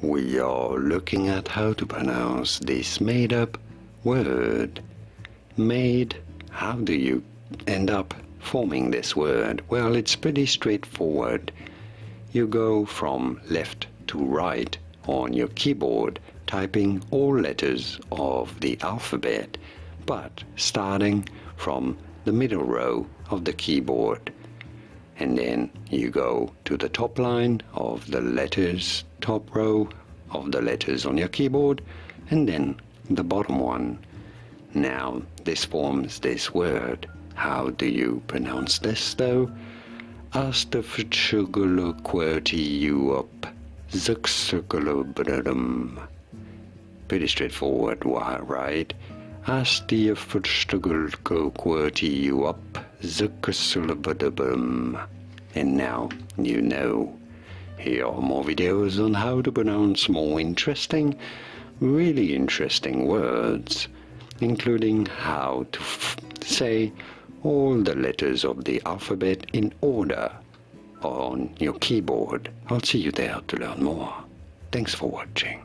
we are looking at how to pronounce this made-up word. Made, how do you end up forming this word? Well, it's pretty straightforward. You go from left to right on your keyboard, typing all letters of the alphabet, but starting from the middle row of the keyboard. And then you go to the top line of the letters, top row of the letters on your keyboard, and then the bottom one. Now this forms this word. How do you pronounce this though? asdfghjklqwertyuiopzxcvbnm. Pretty straightforward, right? asdfghjklqwertyuiopzxcvbnm. And now you know. Here are more videos on how to pronounce more interesting, really interesting words, including how to say all the letters of the alphabet in order on your keyboard. I'll see you there to learn more. Thanks for watching.